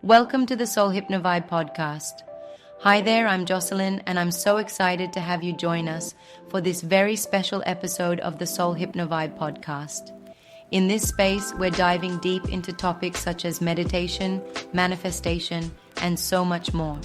Welcome to the Soul Hypno Vibe Podcast. Hi there, I'm Jocelyn, and I'm so excited to have you join us for this very special episode of the Soul Hypno Vibe Podcast. In this space, we're diving deep into topics such as meditation, manifestation, and so much more.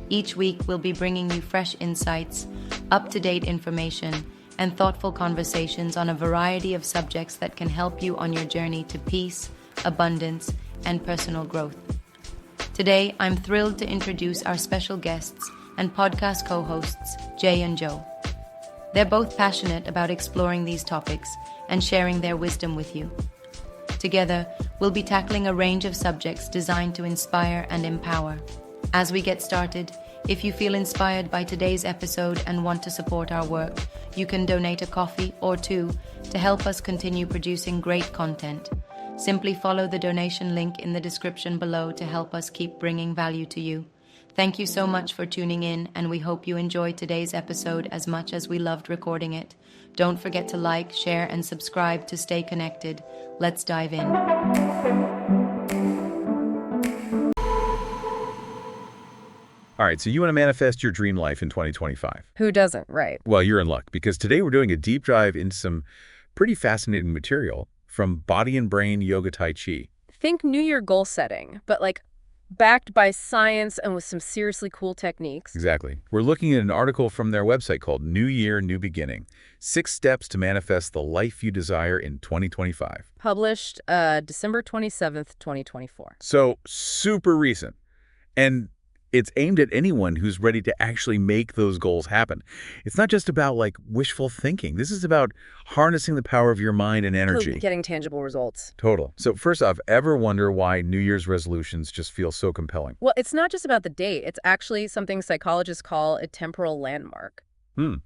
Each week, we'll be bringing you fresh insights, up-to-date information, and thoughtful conversations on a variety of subjects that can help you on your journey to peace, abundance, and personal growth. Today, I'm thrilled to introduce our special guests and podcast co-hosts, Jay and Joe. They're both passionate about exploring these topics and sharing their wisdom with you. Together, we'll be tackling a range of subjects designed to inspire and empower. As we get started, if you feel inspired by today's episode and want to support our work, you can donate a coffee or two to help us continue producing great content. Simply follow the donation link in the description below to help us keep bringing value to you. Thank you so much for tuning in, and we hope you enjoyed today's episode as much as we loved recording it. Don't forget to like, share, and subscribe to stay connected. Let's dive in. All right, so you want to manifest your dream life in 2025. Who doesn't, right? Well, you're in luck, because today we're doing a deep dive into some pretty fascinating material from body and brain yoga tai chi. Think New Year goal setting, but backed by science and with some seriously cool techniques. Exactly. We're looking at an article from their website called New Year, New Beginning: 6 Steps to Manifest the Life You Desire in 2025. Published December 27th, 2024. So super recent. And it's aimed at anyone who's ready to actually make those goals happen. It's not just about wishful thinking. This is about harnessing the power of your mind and energy. Getting tangible results. Total. So first off, ever wonder why New Year's resolutions just feel so compelling? Well, it's not just about the date. It's actually something psychologists call a temporal landmark. A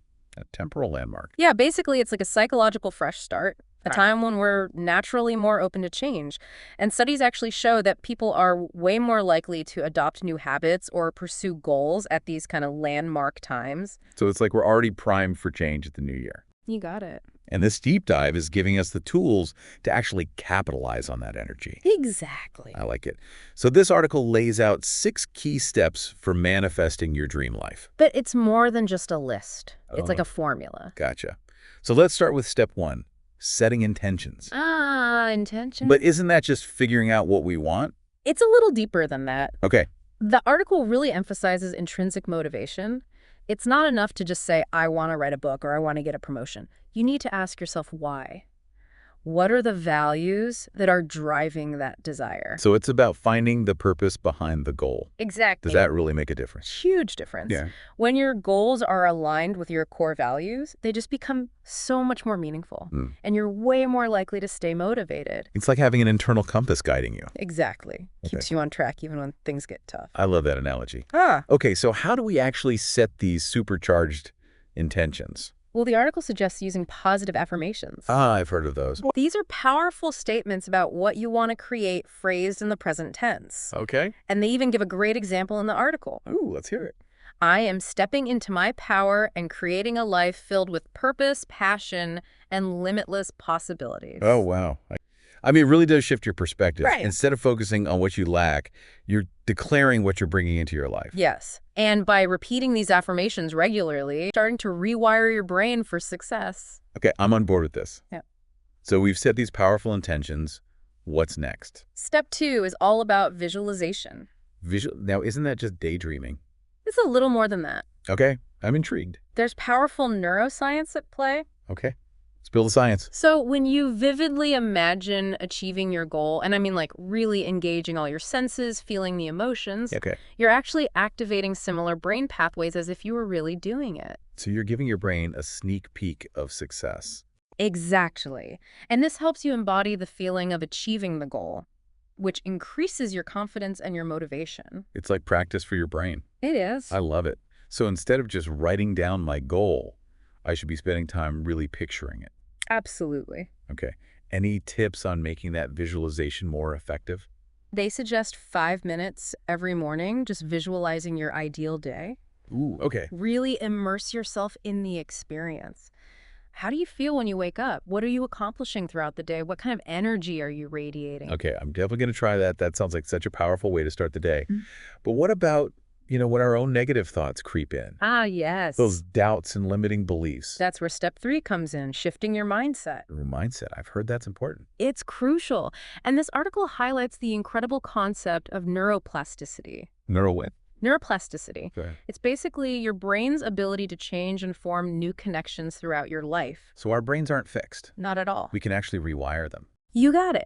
temporal landmark. Yeah, basically it's like a psychological fresh start. A time when we're naturally more open to change. And studies actually show that people are way more likely to adopt new habits or pursue goals at these kind of landmark times. So it's like we're already primed for change at the new year. You got it. And this deep dive is giving us the tools to actually capitalize on that energy. Exactly. I like it. So this article lays out 6 key steps for manifesting your dream life. But it's more than just a list. It's like a formula. Gotcha. So let's start with step 1. Setting intentions. Intention. But isn't that just figuring out what we want? It's a little deeper than that. Okay. The article really emphasizes intrinsic motivation. It's not enough to just say, I want to write a book or I want to get a promotion. You need to ask yourself why. What are the values that are driving that desire? So it's about finding the purpose behind the goal. Exactly. Does that really make a difference? Huge difference. Yeah. When your goals are aligned with your core values, they just become so much more meaningful. And you're way more likely to stay motivated. It's like having an internal compass guiding you. Exactly. Keeps you on track even when things get tough. I love that analogy. Ah. Okay, so how do we actually set these supercharged intentions? Well, the article suggests using positive affirmations. I've heard of those. These are powerful statements about what you want to create phrased in the present tense. Okay. And they even give a great example in the article. Ooh, let's hear it. I am stepping into my power and creating a life filled with purpose, passion, and limitless possibilities. Oh, wow. I mean, it really does shift your perspective. Right. Instead of focusing on what you lack, you're declaring what you're bringing into your life. Yes. And by repeating these affirmations regularly, starting to rewire your brain for success. Okay, I'm on board with this. Yeah. So we've set these powerful intentions. What's next? Step 2 is all about visualization. Now, isn't that just daydreaming? It's a little more than that. Okay, I'm intrigued. There's powerful neuroscience at play. Okay, spill the science. So when you vividly imagine achieving your goal, and I mean really engaging all your senses, feeling the emotions, Okay. you're actually activating similar brain pathways as if you were really doing it. So you're giving your brain a sneak peek of success. Exactly. And this helps you embody the feeling of achieving the goal, which increases your confidence and your motivation. It's like practice for your brain. It is. I love it. So instead of just writing down my goal, I should be spending time really picturing it. Absolutely. Okay. Any tips on making that visualization more effective? They suggest 5 minutes every morning, just visualizing your ideal day. Ooh, okay. Really immerse yourself in the experience. How do you feel when you wake up? What are you accomplishing throughout the day? What kind of energy are you radiating? Okay, I'm definitely going to try that. That sounds like such a powerful way to start the day. Mm. But what about, when our own negative thoughts creep in? Ah, yes. Those doubts and limiting beliefs. That's where step 3 comes in, shifting your mindset. Mindset. I've heard that's important. It's crucial. And this article highlights the incredible concept of neuroplasticity. Neural what? Neuroplasticity. Go ahead. It's basically your brain's ability to change and form new connections throughout your life. So our brains aren't fixed. Not at all. We can actually rewire them. You got it.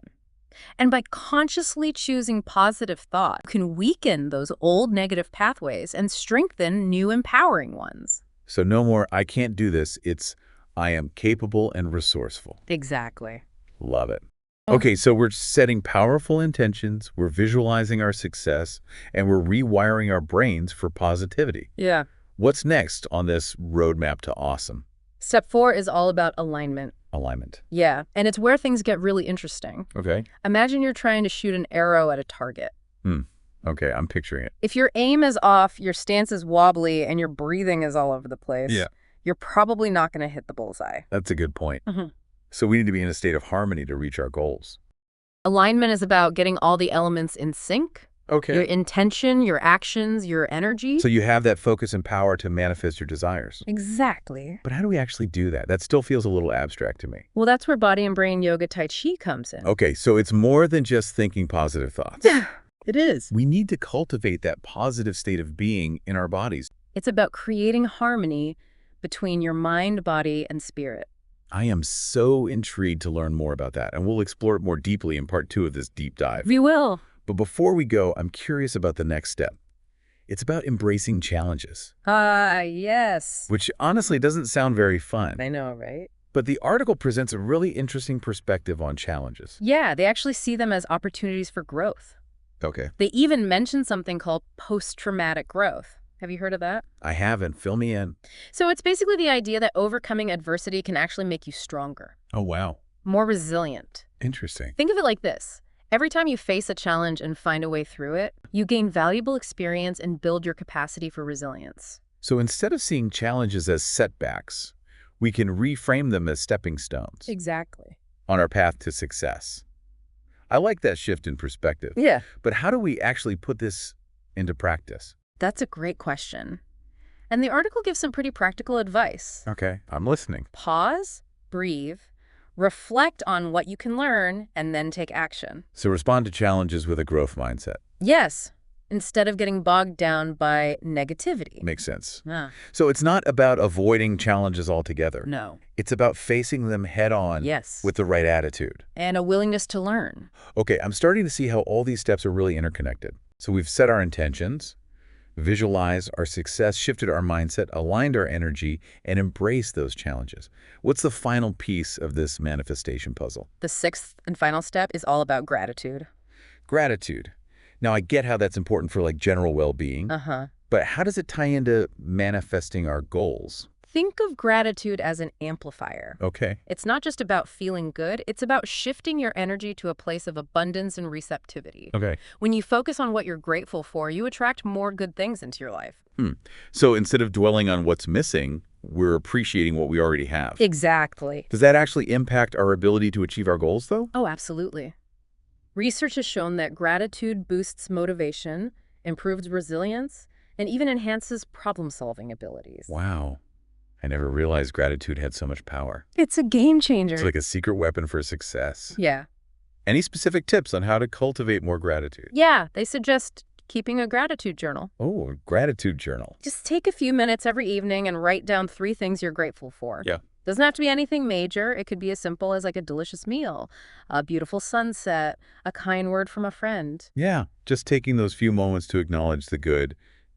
And by consciously choosing positive thought, you can weaken those old negative pathways and strengthen new empowering ones. So no more, I can't do this. It's, I am capable and resourceful. Exactly. Love it. Okay, so we're setting powerful intentions, we're visualizing our success, and we're rewiring our brains for positivity. Yeah. What's next on this roadmap to awesome? Step 4 is all about alignment. Alignment. Yeah, and it's where things get really interesting. Okay. Imagine you're trying to shoot an arrow at a target. Okay, I'm picturing it. If your aim is off, your stance is wobbly, and your breathing is all over the place, you're probably not going to hit the bullseye. That's a good point. Mhm. So we need to be in a state of harmony to reach our goals. Alignment is about getting all the elements in sync. Okay. Your intention, your actions, your energy. So you have that focus and power to manifest your desires. Exactly. But how do we actually do that? That still feels a little abstract to me. Well, that's where body and brain yoga Tai Chi comes in. Okay, so it's more than just thinking positive thoughts. It is. We need to cultivate that positive state of being in our bodies. It's about creating harmony between your mind, body, and spirit. I am so intrigued to learn more about that, and we'll explore it more deeply in part 2 of this deep dive. We will. But before we go, I'm curious about the next step. It's about embracing challenges, Yes. which honestly doesn't sound very fun. I know, right? But the article presents a really interesting perspective on challenges. Yeah, they actually see them as opportunities for growth. Okay. They even mention something called post-traumatic growth. Have you heard of that? I haven't. Fill me in. So it's basically the idea that overcoming adversity can actually make you stronger, Oh, wow. more resilient. Interesting. Think of it like this. Every time you face a challenge and find a way through it, you gain valuable experience and build your capacity for resilience. So instead of seeing challenges as setbacks, we can reframe them as stepping stones Exactly. on our path to success. I like that shift in perspective. Yeah. But how do we actually put this into practice? That's a great question. And the article gives some pretty practical advice. Okay, I'm listening. Pause, breathe, reflect on what you can learn, and then take action. So respond to challenges with a growth mindset. Yes, instead of getting bogged down by negativity. Makes sense. Ah, So it's not about avoiding challenges altogether. no. It's about facing them head on Yes. with the right attitude. And a willingness to learn. Okay, I'm starting to see how all these steps are really interconnected. So we've set our intentions, visualized our success, shifted our mindset, aligned our energy, and embraced those challenges. What's the final piece of this manifestation puzzle? The 6th and final step is all about gratitude. Gratitude. Now, I get how that's important for general well-being, but how does it tie into manifesting our goals? Think of gratitude as an amplifier. Okay. It's not just about feeling good, it's about shifting your energy to a place of abundance and receptivity. Okay. When you focus on what you're grateful for, you attract more good things into your life. So instead of dwelling on what's missing, we're appreciating what we already have. Exactly. Does that actually impact our ability to achieve our goals, though? Oh, absolutely. Research has shown that gratitude boosts motivation, improves resilience, and even enhances problem-solving abilities. Wow. I never realized gratitude had so much power. It's a game changer. It's like a secret weapon for success. Yeah. Any specific tips on how to cultivate more gratitude? Yeah, they suggest keeping a gratitude journal. Oh, a gratitude journal. Just take a few minutes every evening and write down 3 things you're grateful for. Yeah. Doesn't have to be anything major. It could be as simple as a delicious meal, a beautiful sunset, a kind word from a friend. Yeah, just taking those few moments to acknowledge the good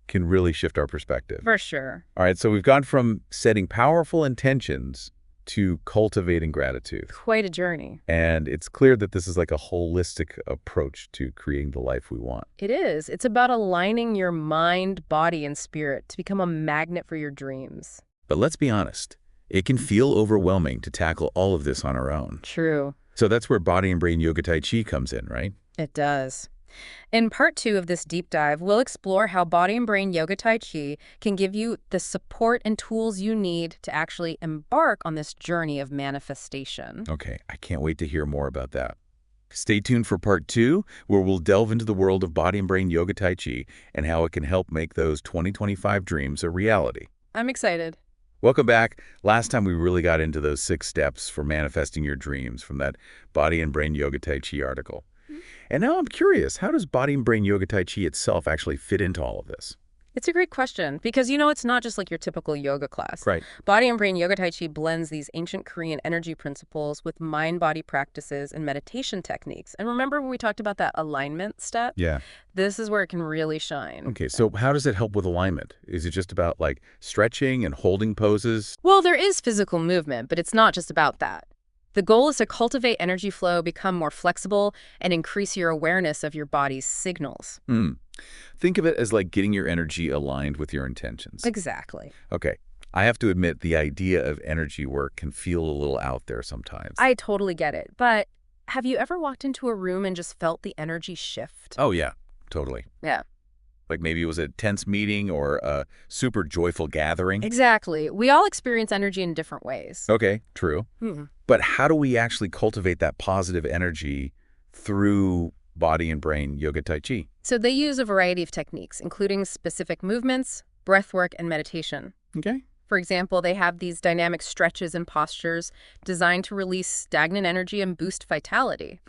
can really shift our perspective. For sure. All right, so we've gone from setting powerful intentions to cultivating gratitude. Quite a journey. And it's clear that this is like a holistic approach to creating the life we want. It is. It's about aligning your mind, body, and spirit to become a magnet for your dreams. But let's be honest, it can feel overwhelming to tackle all of this on our own. True. So that's where body and brain yoga tai chi comes in, right? It does. In part 2 of this deep dive, we'll explore how body and brain yoga tai chi can give you the support and tools you need to actually embark on this journey of manifestation. Okay, I can't wait to hear more about that. Stay tuned for part 2, where we'll delve into the world of body and brain yoga tai chi and how it can help make those 2025 dreams a reality. I'm excited. Welcome back. Last time we really got into those 6 steps for manifesting your dreams from that Body and Brain Yoga Tai Chi article. And now I'm curious, how does Body and Brain Yoga Tai Chi itself actually fit into all of this? It's a great question because, it's not just like your typical yoga class. Right. Body and Brain Yoga Tai Chi blends these ancient Korean energy principles with mind-body practices and meditation techniques. And remember when we talked about that alignment step? Yeah. This is where it can really shine. Okay, so how does it help with alignment? Is it just about like stretching and holding poses? Well, there is physical movement, but it's not just about that. The goal is to cultivate energy flow, become more flexible, and increase your awareness of your body's signals. Think of it as like getting your energy aligned with your intentions. Exactly. Okay. I have to admit, the idea of energy work can feel a little out there sometimes. I totally get it. But have you ever walked into a room and just felt the energy shift? Oh, yeah, totally. Yeah. Like maybe it was a tense meeting or a super joyful gathering. Exactly. We all experience energy in different ways. Okay, true. But how do we actually cultivate that positive energy through body and brain yoga tai chi? So they use a variety of techniques, including specific movements, breath work, and meditation. Okay. For example, they have these dynamic stretches and postures designed to release stagnant energy and boost vitality.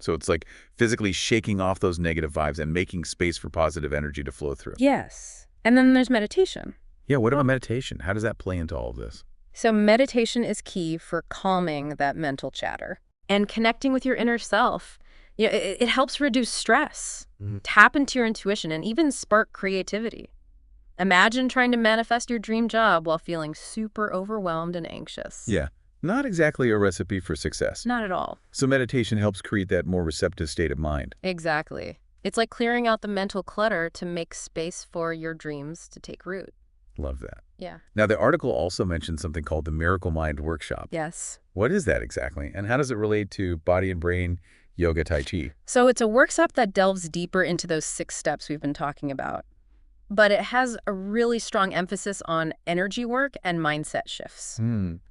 So it's like physically shaking off those negative vibes and making space for positive energy to flow through. Yes. And then there's meditation. Yeah, what about meditation? How does that play into all of this? So meditation is key for calming that mental chatter and connecting with your inner self. It helps reduce stress, tap into your intuition, and even spark creativity. Imagine trying to manifest your dream job while feeling super overwhelmed and anxious. Yeah, not exactly a recipe for success. Not at all. So meditation helps create that more receptive state of mind. Exactly. It's like clearing out the mental clutter to make space for your dreams to take root. Love that. Yeah. Now, the article also mentions something called the Miracle Mind Workshop. Yes. What is that exactly? And how does it relate to body and brain yoga tai chi? So it's a workshop that delves deeper into those 6 steps we've been talking about. But it has a really strong emphasis on energy work and mindset shifts.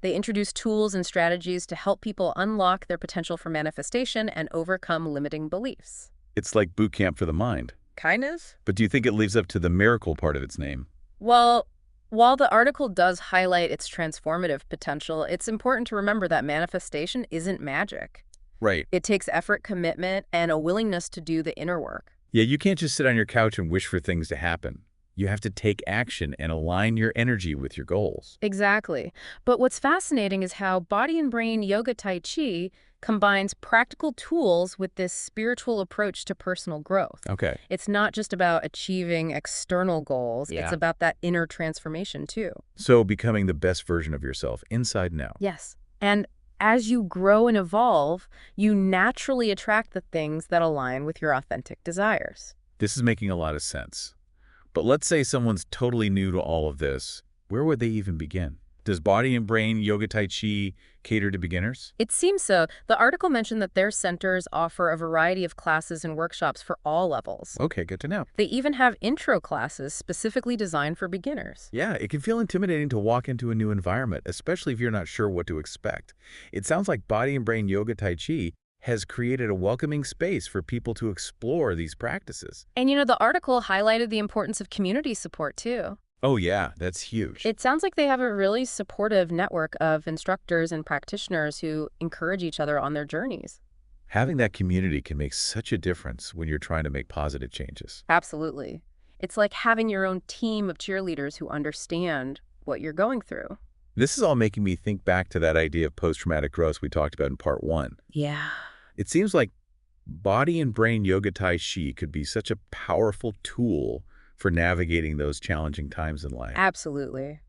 They introduce tools and strategies to help people unlock their potential for manifestation and overcome limiting beliefs. It's like boot camp for the mind. Kind of. But do you think it lives up to the miracle part of its name? Well, while the article does highlight its transformative potential, it's important to remember that manifestation isn't magic. Right. It takes effort, commitment, and a willingness to do the inner work. Yeah, you can't just sit on your couch and wish for things to happen. You have to take action and align your energy with your goals. Exactly. But what's fascinating is how body and brain yoga tai chi combines practical tools with this spiritual approach to personal growth. Okay. It's not just about achieving external goals. Yeah. It's about that inner transformation too. So becoming the best version of yourself, inside and out. Yes. And as you grow and evolve, you naturally attract the things that align with your authentic desires. This is making a lot of sense. But let's say someone's totally new to all of this. Where would they even begin? Does body and brain yoga tai chi cater to beginners? It seems so. The article mentioned that their centers offer a variety of classes and workshops for all levels. Okay, good to know. They even have intro classes specifically designed for beginners. Yeah, it can feel intimidating to walk into a new environment, especially if you're not sure what to expect. It sounds like body and brain yoga tai chi has created a welcoming space for people to explore these practices. And the article highlighted the importance of community support too. Oh yeah, that's huge. It sounds like they have a really supportive network of instructors and practitioners who encourage each other on their journeys. Having that community can make such a difference when you're trying to make positive changes. Absolutely. It's like having your own team of cheerleaders who understand what you're going through. This is all making me think back to that idea of post-traumatic growth we talked about in part 1. Yeah. It seems like body and brain yoga tai chi could be such a powerful tool for navigating those challenging times in life. Absolutely.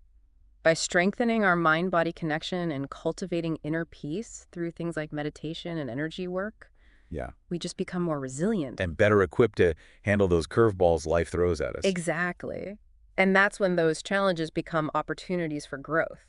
By strengthening our mind-body connection and cultivating inner peace through things like meditation and energy work, we just become more resilient. And better equipped to handle those curveballs life throws at us. Exactly. And that's when those challenges become opportunities for growth.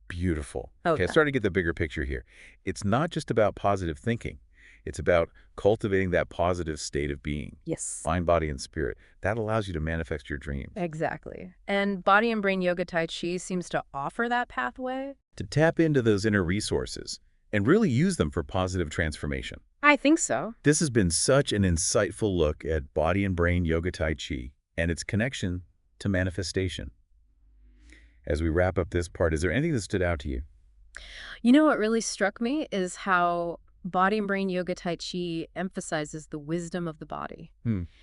Beautiful. Oh, Okay, yeah. I started to get the bigger picture here. It's not just about positive thinking. It's about cultivating that positive state of being, Yes. mind, body, and spirit. That allows you to manifest your dreams. Exactly. And body and brain yoga Tai Chi seems to offer that pathway. To tap into those inner resources and really use them for positive transformation. I think so. This has been such an insightful look at body and brain yoga Tai Chi and its connection to manifestation. As we wrap up this part, is there anything that stood out to you? You know what really struck me is how body and brain yoga Tai Chi emphasizes the wisdom of the body.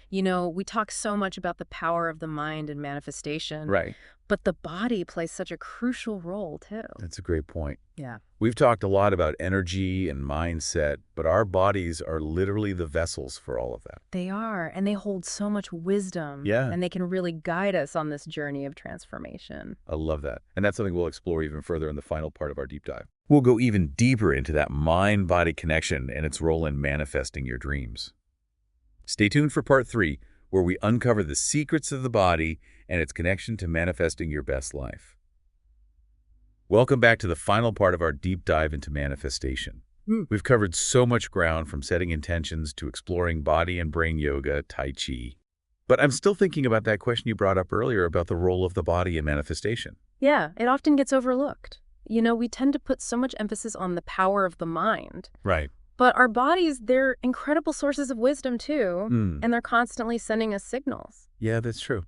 You know, we talk so much about the power of the mind and manifestation, Right. but the body plays such a crucial role too. That's a great point. Yeah. We've talked a lot about energy and mindset, but our bodies are literally the vessels for all of that. They are, and they hold so much wisdom. Yeah. And they can really guide us on this journey of transformation. I love that. And that's something we'll explore even further in the final part of our deep dive. We'll go even deeper into that mind-body connection and its role in manifesting your dreams. Stay tuned for part 3, where we uncover the secrets of the body and its connection to manifesting your best life. Welcome back to the final part of our deep dive into manifestation. We've covered so much ground, from setting intentions to exploring body and brain yoga, Tai Chi. But I'm still thinking about that question you brought up earlier about the role of the body in manifestation. Yeah, it often gets overlooked. You know, we tend to put so much emphasis on the power of the mind. Right. But our bodies, they're incredible sources of wisdom too, and they're constantly sending us signals. Yeah, that's true.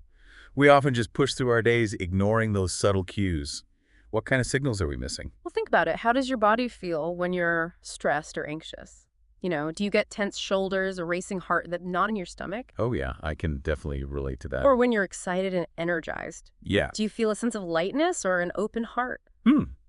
We often just push through our days ignoring those subtle cues. What kind of signals are we missing? Well, think about it. How does your body feel when you're stressed or anxious? You know, do you get tense shoulders, a racing heart, that knot in your stomach? Oh yeah, I can definitely relate to that. Or when you're excited and energized? Yeah. Do you feel a sense of lightness or an open heart?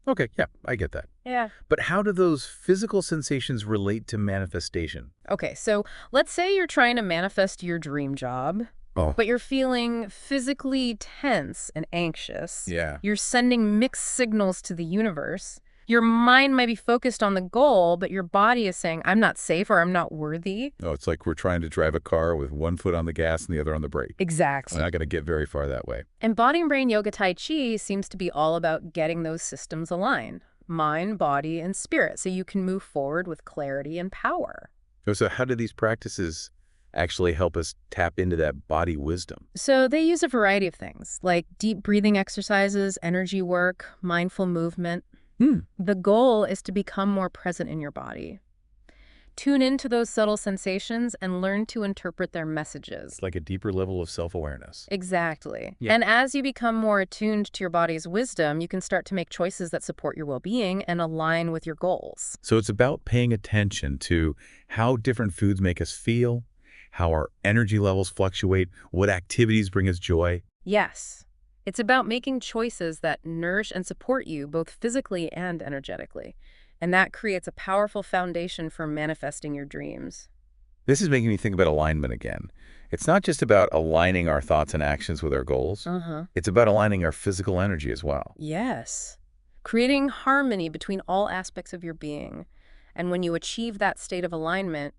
Okay, yeah, I get that. Yeah. But how do those physical sensations relate to manifestation? Okay, so let's say you're trying to manifest your dream job, but you're feeling physically tense and anxious. Yeah. You're sending mixed signals to the universe. Your mind might be focused on the goal, but your body is saying, I'm not safe or I'm not worthy. Oh, it's like we're trying to drive a car with one foot on the gas and the other on the brake. Exactly. We're not going to get very far that way. And body and brain yoga Tai Chi seems to be all about getting those systems aligned, mind, body, and spirit, so you can move forward with clarity and power. So how do these practices actually help us tap into that body wisdom? So they use a variety of things, like deep breathing exercises, energy work, mindful movement. The goal is to become more present in your body. Tune into those subtle sensations and learn to interpret their messages. It's like a deeper level of self-awareness. Exactly. Yeah. And as you become more attuned to your body's wisdom, you can start to make choices that support your well-being and align with your goals. So it's about paying attention to how different foods make us feel, how our energy levels fluctuate, what activities bring us joy. Yes. It's about making choices that nourish and support you both physically and energetically. And that creates a powerful foundation for manifesting your dreams. This is making me think about alignment again. It's not just about aligning our thoughts and actions with our goals. It's about aligning our physical energy as well. Yes. Creating harmony between all aspects of your being. And when you achieve that state of alignment,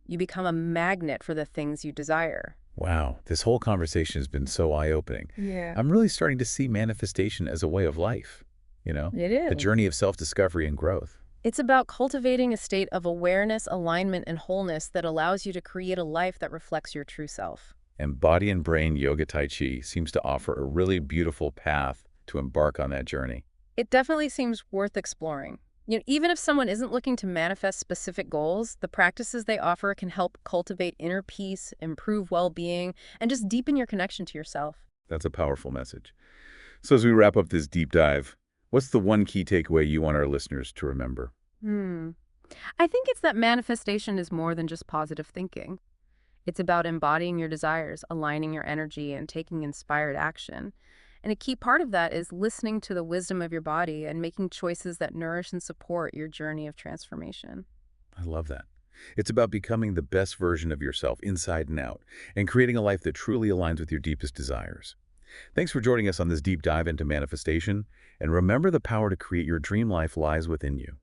you become a magnet for the things you desire. Wow, this whole conversation has been so eye-opening. Yeah. I'm really starting to see manifestation as a way of life, you know? It is. The journey of self-discovery and growth. It's about cultivating a state of awareness, alignment, and wholeness that allows you to create a life that reflects your true self. And body and brain yoga Tai Chi seems to offer a really beautiful path to embark on that journey. It definitely seems worth exploring. You know, even if someone isn't looking to manifest specific goals, the practices they offer can help cultivate inner peace, improve well-being, and just deepen your connection to yourself. That's a powerful message. So as we wrap up this deep dive, what's the one key takeaway you want our listeners to remember? I think it's that manifestation is more than just positive thinking. It's about embodying your desires, aligning your energy, and taking inspired action. And a key part of that is listening to the wisdom of your body and making choices that nourish and support your journey of transformation. I love that. It's about becoming the best version of yourself inside and out and creating a life that truly aligns with your deepest desires. Thanks for joining us on this deep dive into manifestation. And remember, the power to create your dream life lies within you.